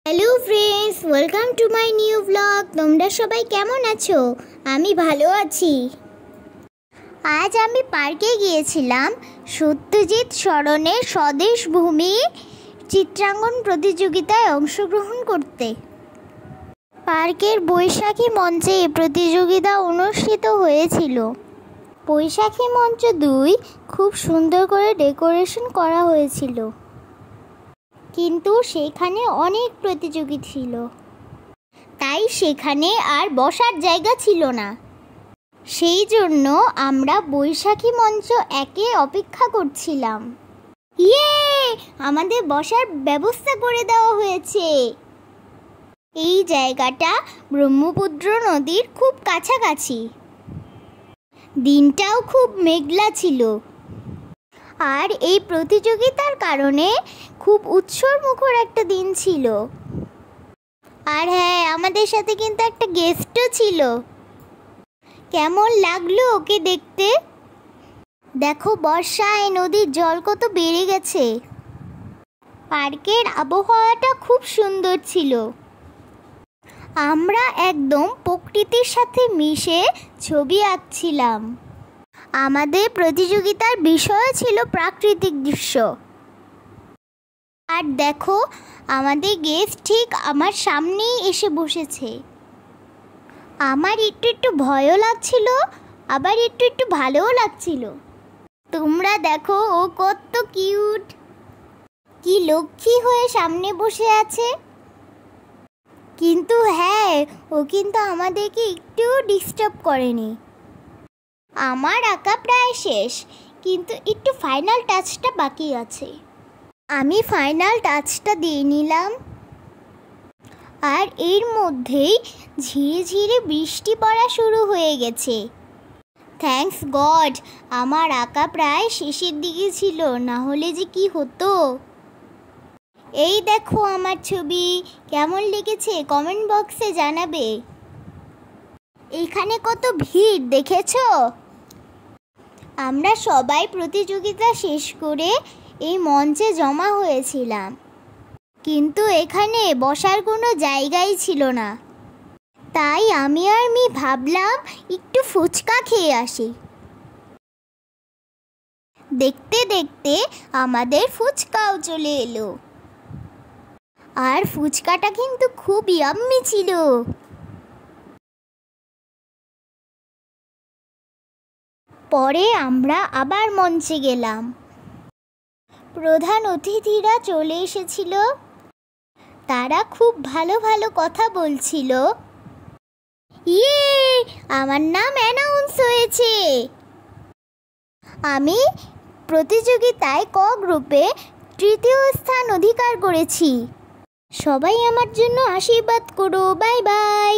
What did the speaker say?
Hello friends, welcome to my new blog. তোমরা সবাই কেমন আছো? আমি ভালো আছি। আজ আমি পার্কে গিয়েছিলাম সত্যজিৎ সরণের স্বদেশ ভূমি চিত্রাঙ্কন প্রতিযোগিতায় অংশগ্রহণ করতে। পার্কের বৈশাখী মঞ্চে এই প্রতিযোগিতা অনুষ্ঠিত হয়েছিল। বৈশাখী মঞ্চ 2 খুব সুন্দর করে ডেকোরেশন করা হয়েছিল, কিন্তু সেখানে অনেক প্রতিযোগী ছিল, তাই সেখানে আর বসার জায়গা ছিল না। সেই জন্য আমরা বৈশাখী মঞ্চ 1-এ অপেক্ষা করছিলাম। ইয়ে, আমাদের বসার ব্যবস্থা করে দেওয়া হয়েছে। এই জায়গাটা ব্রহ্মপুত্র নদীর খুব কাছাকাছি। দিনটাও খুব মেঘলা ছিল, আর এই প্রতিযোগিতার কারণে খুব উৎসবমুখর একটা দিন ছিল। আর হ্যাঁ, আমাদের সাথে কিন্তু একটা গেস্টও ছিল। কেমন লাগলো ওকে দেখতে? দেখো, বর্ষায় নদীর জল কত বেড়ে গেছে। পার্কের আবহাওয়াটা খুব সুন্দর ছিল। আমরা একদম প্রকৃতির সাথে মিশে ছবি আঁকছিলাম। আমাদের প্রতিযোগিতার বিষয় ছিল প্রাকৃতিক দৃশ্য। আর দেখো, আমাদের গেস্ট ঠিক আমার সামনেই এসে বসেছে। আমার একটু ভয়ও লাগছিল, আবার একটু ভালোও লাগছিল। তোমরা দেখো, ও কত কিউট, কি লক্ষ্মী হয়ে সামনে বসে আছে। কিন্তু হ্যাঁ, ও কিন্তু আমাদেরকে একটু ডিস্টার্ব করেনি। আমার আঁকা প্রায় শেষ, কিন্তু একটু ফাইনাল টাচটা বাকি আছে। আমি ফাইনাল টাচটা দিয়ে নিলাম। আর এর মধ্যেই ধীরে ধীরে বৃষ্টি পড়া শুরু হয়ে গেছে। থ্যাঙ্কস গড, আমার আঁকা প্রায় শেষের দিকে ছিল, না হলে যে কি হতো। এই দেখো আমার ছবি, কেমন লেগেছে কমেন্ট বক্সে জানাবে। এখানে কত ভিড় দেখেছো? আমরা সবাই প্রতিযোগিতা শেষ করে এই মঞ্চে জমা হয়েছিলাম, কিন্তু এখানে বসার কোনো জায়গাই ছিল না। তাই আমি আর মি ভাবলাম একটু ফুচকা খেয়ে আসি। দেখতে দেখতে আমাদের ফুচকাও চলে এলো। আর ফুচকাটা কিন্তু খুব ইয়াম্মি ছিল। পরে আমরা আবার মঞ্চে গেলাম। প্রধান অতিথিরা চলে এসেছিল। তারা খুব ভালো ভালো কথা বলছিল। ইয়ে, আমার নাম অ্যানাউন্স হয়েছে। আমি প্রতিযোগিতায় ক গ্রুপে 3য় স্থান অধিকার করেছি। সবাই আমার জন্য আশীর্বাদ করো। Bye bye.